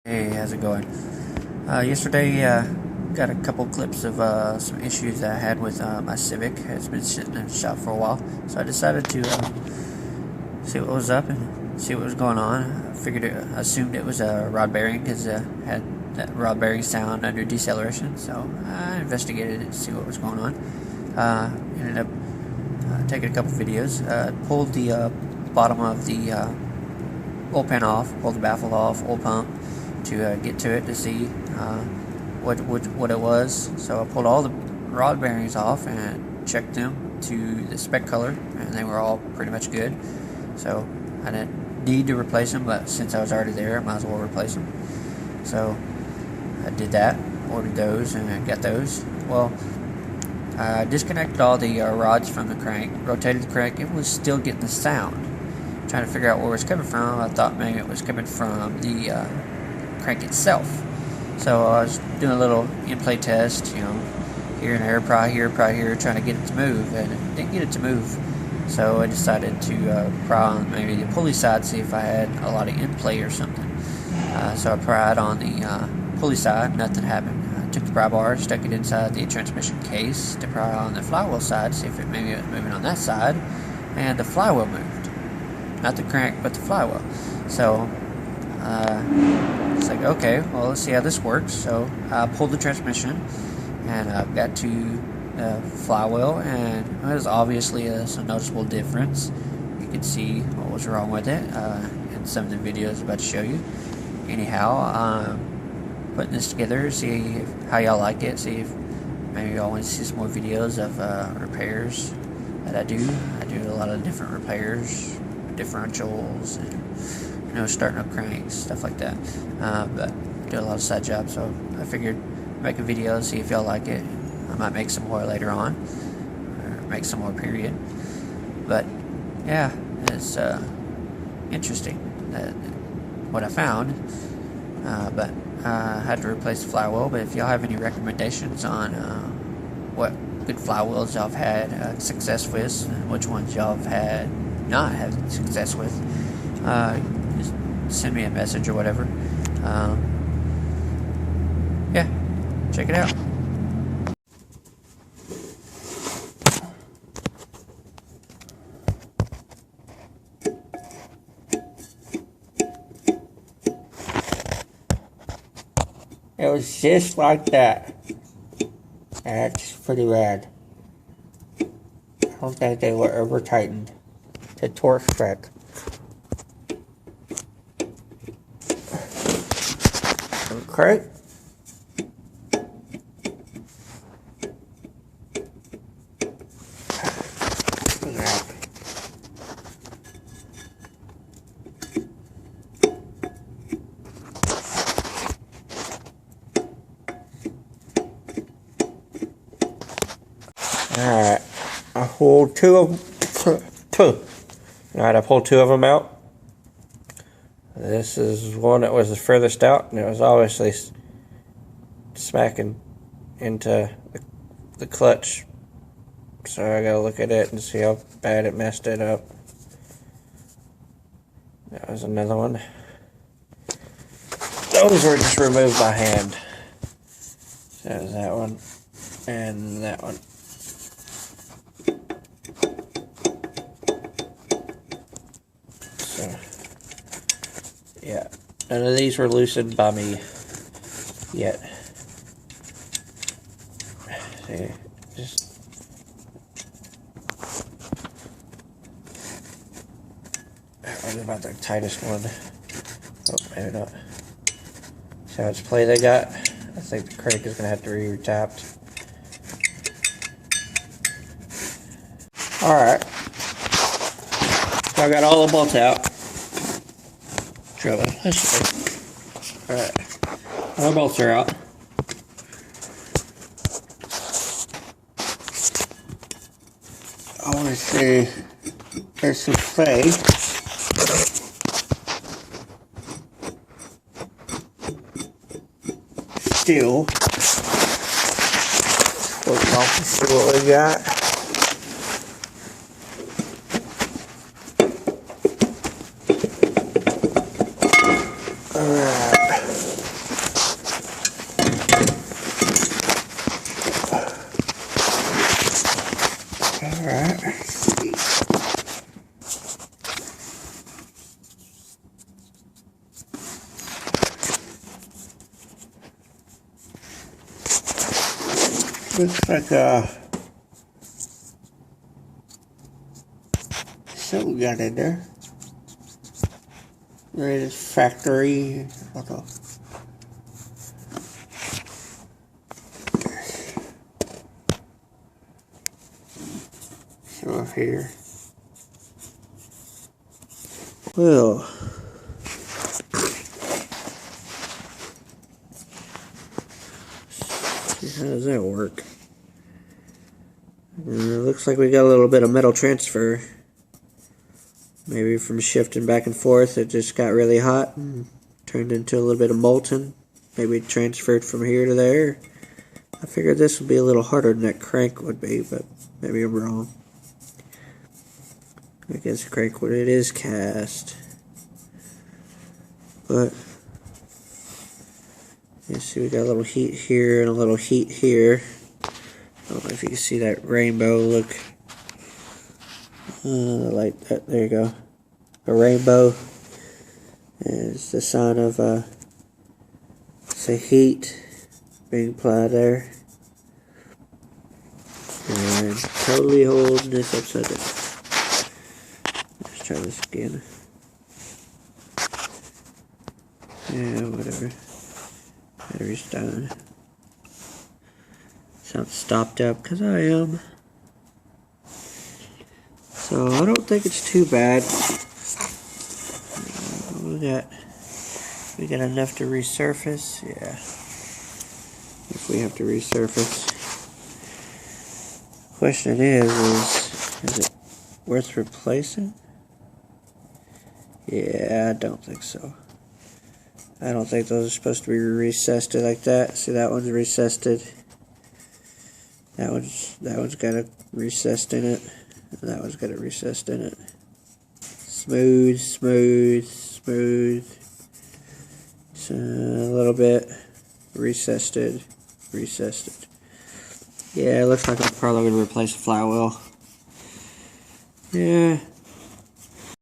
Hey, how's it going? Yesterday, got a couple clips of some issues that I had with my Civic. It's been sitting in the shop for a while, so I decided to see what was up and see what was going on. Assumed it was a rod bearing because it had that rod bearing sound under deceleration, so I investigated it to see what was going on. Ended up taking a couple videos. Pulled the bottom of the oil pan off, pulled the baffle off, oil pump, to get to it to see what it was. So I pulled all the rod bearings off and checked them to the spec color, and they were all pretty much good. So I didn't need to replace them, but since I was already there, I might as well replace them. So I did that, ordered those, and I got those. Well, I disconnected all the rods from the crank, rotated the crank. It was still getting the sound. Trying to figure out where it was coming from. I thought maybe it was coming from the crank itself. So I was doing a little in-play test, here and there, pry here, trying to get it to move, and it didn't get it to move. So I decided to pry on maybe the pulley side, see if I had a lot of in-play or something. So I pried on the pulley side, nothing happened. I took the pry bar, stuck it inside the transmission case to pry on the flywheel side, see if maybe it was moving on that side, and the flywheel moved. Not the crank, but the flywheel. So it's like, okay, well, let's see how this works. So I pulled the transmission and I got to the flywheel, and it was obviously a noticeable difference. You could see what was wrong with it in some of the videos I'm about to show you. Anyhow, putting this together, see how y'all like it, see if maybe y'all want to see some more videos of repairs that I do. I do a lot of different repairs, differentials, and starting up cranks, stuff like that. But I do a lot of side jobs, so I figured make a video, see if y'all like it. I might make some more later on, or make some more period. But yeah, it's interesting what I found. But I had to replace the flywheel. But if y'all have any recommendations on what good flywheels y'all have had success with, and which ones y'all have had not have success with, just send me a message or whatever. Yeah, check it out. It was just like that. That's pretty rad. I don't think they were ever tightened to torque spec. Okay. Alright, I pulled two of them out. This is one that was the furthest out, and it was obviously smacking into the clutch. So I gotta look at it and see how bad it messed it up. That was another one. Those were just removed by hand. So that was that one and that one. So yeah, none of these were loosened by me yet. See, just that one's about the tightest one. Oh, maybe not. See how much play they got? I think the crank is gonna have to be retapped. Alright. So I got all the bolts out. Alright. All the bolts are out. I want to see, there's some play. Still. Look off and see what we got. Alright. Looks like something got in there. Right, it's factory. Hold on. So here. Well, how does that work? Looks like we got a little bit of metal transfer. Maybe from shifting back and forth, it just got really hot and turned into a little bit of molten. Maybe it transferred from here to there. I figured this would be a little harder than that crank would be, but maybe I'm wrong. I guess the crank wood, it is cast. But you see we got a little heat here and a little heat here. I don't know if you can see that rainbow look. The light, there you go. A rainbow is the sign of say heat being applied there. And totally holding this upside down. Let's try this again. Yeah, whatever. Battery's done. Sounds stopped up because I am. So I don't think it's too bad. We got enough to resurface. Yeah. If we have to resurface. Question is it worth replacing? Yeah, I don't think so. I don't think those are supposed to be recessed like that. See, that one's recessed. That one's got a recessed in it. And that one's got a recessed in it. Smooth, smooth, smooth. So a little bit recessed. Yeah, it looks like I'm probably going to replace the flywheel. Yeah,